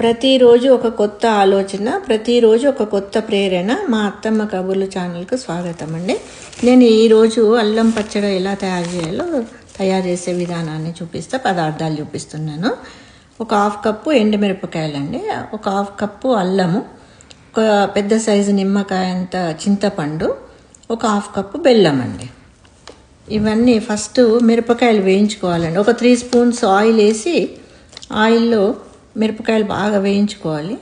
ప్రతిరోజు ఒక కొత్త ఆలోచన, ప్రతిరోజు ఒక కొత్త ప్రేరణ. మా అత్తమ్మ కబుర్లు ఛానల్కు స్వాగతం అండి. నేను ఈరోజు అల్లం పచ్చడి ఎలా తయారు చేసే విధానాన్ని పదార్థాలు చూపిస్తున్నాను. ఒక 1/2 కప్పు ఎండుమిరపకాయలు అండి, ఒక 1/2 కప్పు అల్లము, ఒక పెద్ద సైజు నిమ్మకాయ అంత చింతపండు, ఒక 1/2 కప్పు బెల్లం అండి. ఇవన్నీ ఫస్ట్ మిరపకాయలు వేయించుకోవాలండి. ఒక 3 స్పూన్స్ ఆయిల్ వేసి ఆయిల్లో మిరపకాయలు బాగా వేయించుకోవాలి.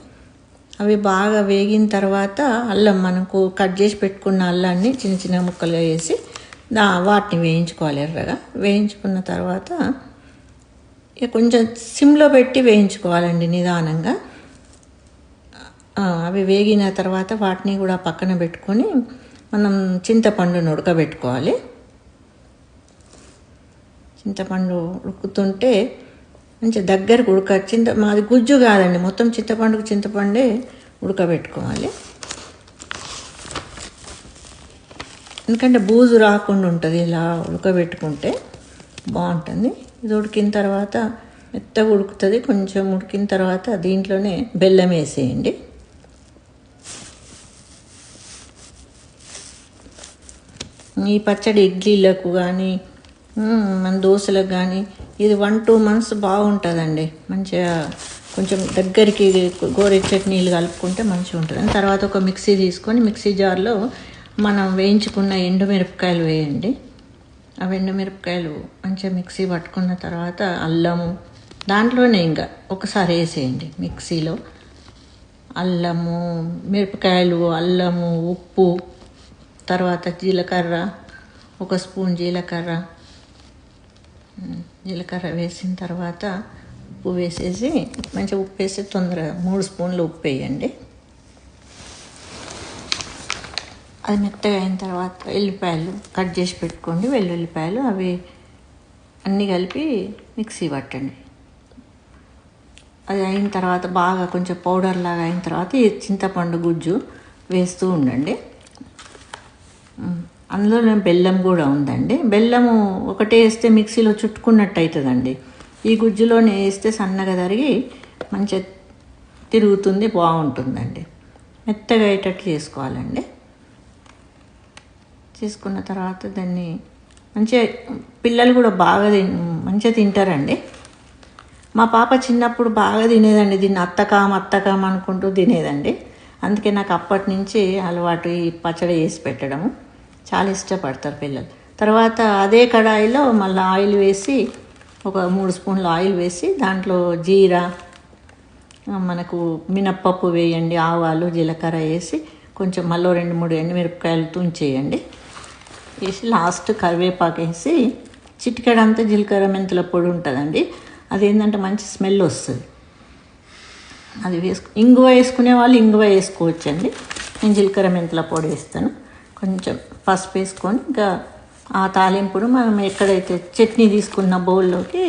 అవి బాగా వేగిన తర్వాత అల్లం, మనకు కట్ చేసి పెట్టుకున్న అల్లాన్ని చిన్న చిన్న ముక్కలుగా వేసి వాటిని వేయించుకోవాలి. ఎర్రగా వేయించుకున్న తర్వాత కొంచెం సిమ్లో పెట్టి వేయించుకోవాలండి నిదానంగా. అవి వేగిన తర్వాత వాటిని కూడా పక్కన పెట్టుకొని మనం చింతపండును ఉడకబెట్టుకోవాలి. చింతపండు ఉడుకుతుంటే మంచిగా దగ్గరకు మాది గుజ్జు కాదండి, మొత్తం చింతపండే ఉడకబెట్టుకోవాలి. ఎందుకంటే బూజు రాకుండా ఉంటుంది, ఇలా ఉడకబెట్టుకుంటే బాగుంటుంది. ఇది ఉడికిన తర్వాత మెత్తగా ఉడుకుతుంది. కొంచెం ఉడికిన తర్వాత దీంట్లోనే బెల్లం వేసేయండి. ఈ పచ్చడి ఇడ్లీలకు కానీ మన దోశలకు కానీ ఇది 1-2 months బాగుంటుందండి. మంచిగా కొంచెం దగ్గరికి గోరెచ్చటి నీళ్ళు కలుపుకుంటే మంచిగా ఉంటుంది. తర్వాత ఒక మిక్సీ తీసుకొని మిక్సీ జార్లో మనం వేయించుకున్న ఎండుమిరపకాయలు వేయండి. ఆ ఎండుమిరపకాయలు మంచిగా మిక్సీ పట్టుకున్న తర్వాత అల్లము దాంట్లోనే ఇంకా ఒకసారి వేసేయండి. మిక్సీలో అల్లము, మిరపకాయలు, అల్లము, ఉప్పు, తర్వాత జీలకర్ర, 1 స్పూన్ జీలకర్ర వేసిన తర్వాత ఉప్పు వేసేసి మంచిగా ఉప్పు వేసి తొందరగా 3 స్పూన్లు ఉప్పు వేయండి. అది మెత్తగా అయిన తర్వాత ఎల్లిపాయలు కట్ చేసి పెట్టుకోండి, వెల్లుల్లిపాయలు, అవి అన్నీ కలిపి మిక్సీ పట్టండి. అది అయిన తర్వాత బాగా కొంచెం పౌడర్ లాగా అయిన తర్వాత ఈ చింతపండు గుజ్జు వేస్తూ ఉండండి. అందులో బెల్లం కూడా ఉందండి. బెల్లము ఒకటే వేస్తే మిక్సీలో చుట్టుకున్నట్టు అవుతుందండి. ఈ గుజ్జులోనే వేస్తే సన్నగా తరిగి మంచిగా తిరుగుతుంది, బాగుంటుందండి. మెత్తగా అయ్యేటట్టు చేసుకోవాలండి. చేసుకున్న తర్వాత దాన్ని మంచిగా పిల్లలు కూడా బాగా మంచిగా తింటారండి. మా పాప చిన్నప్పుడు బాగా తినేదండి, దీన్ని అత్తకాం అనుకుంటూ తినేదండి. అందుకే నాకు అప్పటి నుంచి అలవాటు ఈ పచ్చడి వేసి పెట్టడము. చాలా ఇష్టపడతారు పిల్లలు. తర్వాత అదే కడాయిలో మళ్ళీ ఆయిల్ వేసి ఒక 3 స్పూన్లు ఆయిల్ వేసి దాంట్లో జీరా, మనకు మినప్పప్పు వేయండి, ఆవాలు, జీలకర్ర వేసి కొంచెం మళ్ళీ 2-3 ఎండుమిరపకాయలు తుంచేయండి. వేసి లాస్ట్ కరివేపాకు వేసి చిటికెడంతా జీలకర్ర మెంతుల పొడి ఉంటుందండి. అదేంటంటే మంచి స్మెల్ వస్తుంది. అది ఇంగువ వేసుకునే వాళ్ళు ఇంగువ వేసుకోవచ్చండి. నేను జీలకర్ర మెంతుల పొడి వేస్తాను. కొంచెం పసుపు వేసుకొని ఇంకా ఆ తాలింపును మనం ఎక్కడైతే చట్నీ తీసుకున్న బౌల్లోకి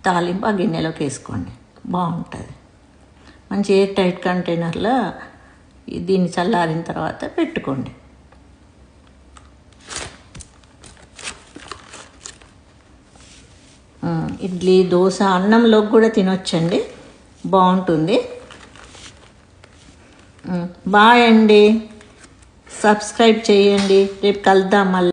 తాలింపు ఆ గిన్నెలోకి వేసుకోండి, బాగుంటుంది. మంచి ఎయిర్ టైట్ కంటైనర్లో దీన్ని చల్లారిన తర్వాత పెట్టుకోండి. ఇడ్లీ, దోశ, అన్నంలోకి కూడా తినొచ్చండి, బాగుంటుంది. బాయ్ అండి. సబ్స్క్రైబ్ చేయండి. రేపు కలుద్దాం మళ్ళీ.